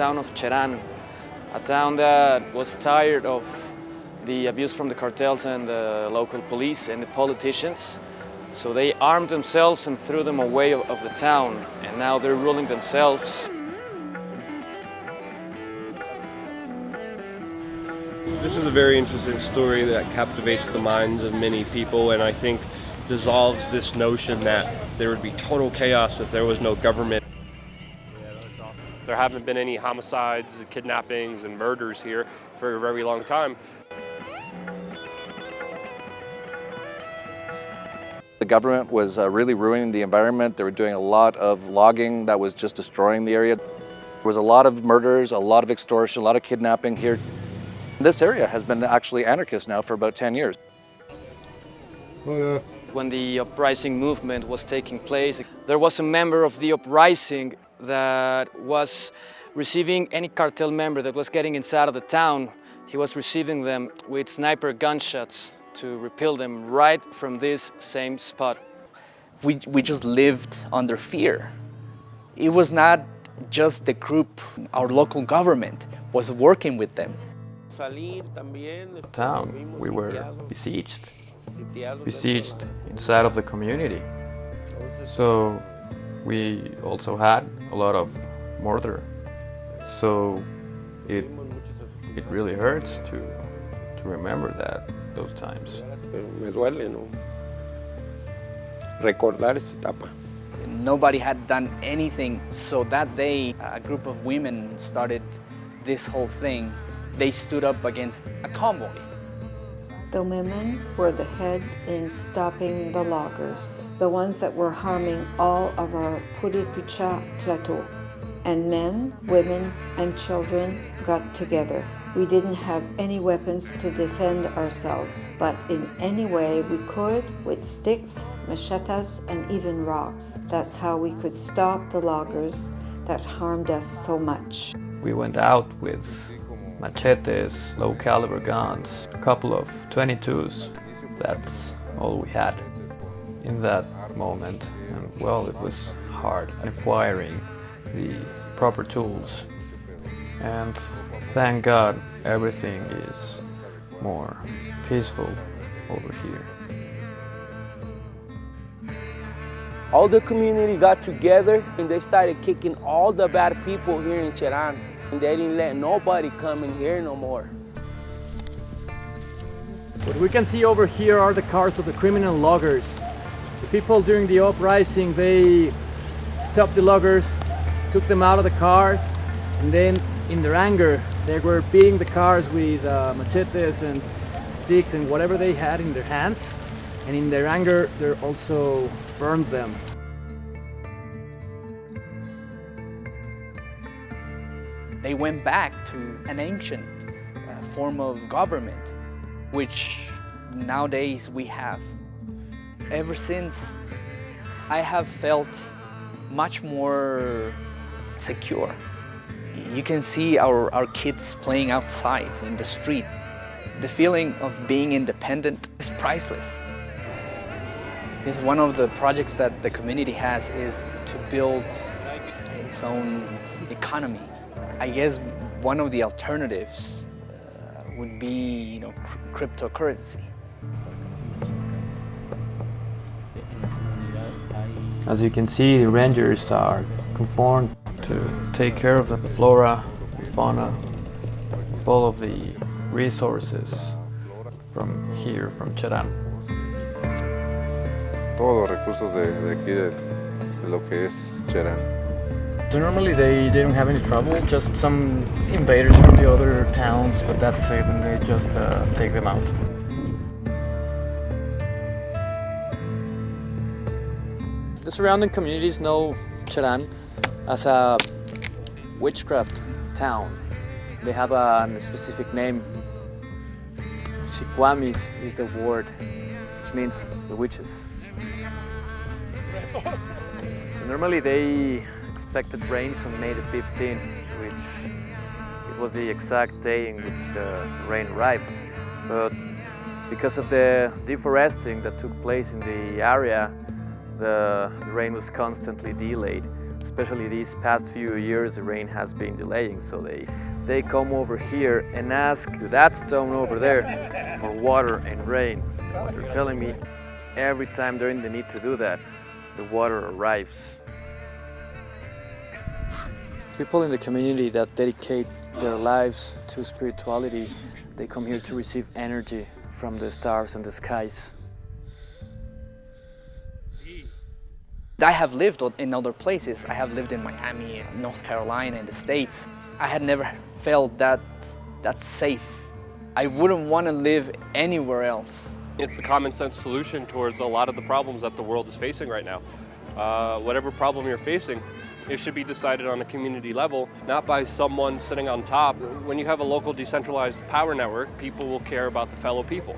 town of Cheran, a town that was tired of the abuse from the cartels and the local police and the politicians. So they armed themselves and threw them away of the town, and now they're ruling themselves. This is a very interesting story that captivates the minds of many people, and I think dissolves this notion that there would be total chaos if there was no government. There haven't been any homicides, kidnappings, and murders here for a very long time. The government was really ruining the environment. They were doing a lot of logging that was just destroying the area. There was a lot of murders, a lot of extortion, a lot of kidnapping here. This area has been actually anarchist now for about 10 years. When the uprising movement was taking place, there was a member of the uprising that was receiving any cartel member that was getting inside of the town. He was receiving them with sniper gunshots to repel them right from this same spot. We just lived under fear. It was not just the group, our local government was working with them. Town, we were besieged inside of the community. So we also had a lot of murder. So it really hurts to remember those times. Me duele, ¿no? Recordar esa etapa. Nobody had done anything, so that day a group of women started this whole thing. They stood up against a convoy. The women were the head in stopping the loggers, the ones that were harming all of our Puripucha plateau. And men, women, and children got together. We didn't have any weapons to defend ourselves, but in any way we could, with sticks, machetas, and even rocks. That's how we could stop the loggers that harmed us so much. We went out with machetes, low caliber guns, a couple of 22s. That's all we had in that moment. And well, it was hard acquiring the proper tools. And thank God everything is more peaceful over here. All the community got together and they started kicking all the bad people here in Cheran. And they didn't let nobody come in here no more. What we can see over here are the cars of the criminal loggers. The people during the uprising, they stopped the loggers, took them out of the cars, and then in their anger, they were beating the cars with machetes and sticks and whatever they had in their hands. And in their anger, they also burned them. They went back to an ancient form of government, which nowadays we have. Ever since, I have felt much more secure. You can see our kids playing outside in the street. The feeling of being independent is priceless. It's one of the projects that the community has is to build its own economy. I guess one of the alternatives would be, cryptocurrency. As you can see, the rangers are conformed to take care of the flora, the fauna, all of the resources from here, from Cheran. Todos los recursos de aquí, de lo que es Cheran. So normally they don't have any trouble, just some invaders from the other towns, but that's it, and they just take them out. The surrounding communities know Cheran as a witchcraft town. They have a specific name. Chiquamis is the word, which means the witches. So normally they expected rains on May the 15th, which it was the exact day in which the rain arrived. But because of the deforesting that took place in the area, the rain was constantly delayed. Especially these past few years, the rain has been delaying, so they come over here and ask that stone over there for water and rain. What they're telling me, every time they're in the need to do that, the water arrives. People in the community that dedicate their lives to spirituality, they come here to receive energy from the stars and the skies. I have lived in other places. I have lived in Miami, North Carolina, in the States. I had never felt that safe. I wouldn't want to live anywhere else. It's the common sense solution towards a lot of the problems that the world is facing right now. Whatever problem you're facing, it should be decided on a community level, not by someone sitting on top. When you have a local decentralized power network, people will care about the fellow people.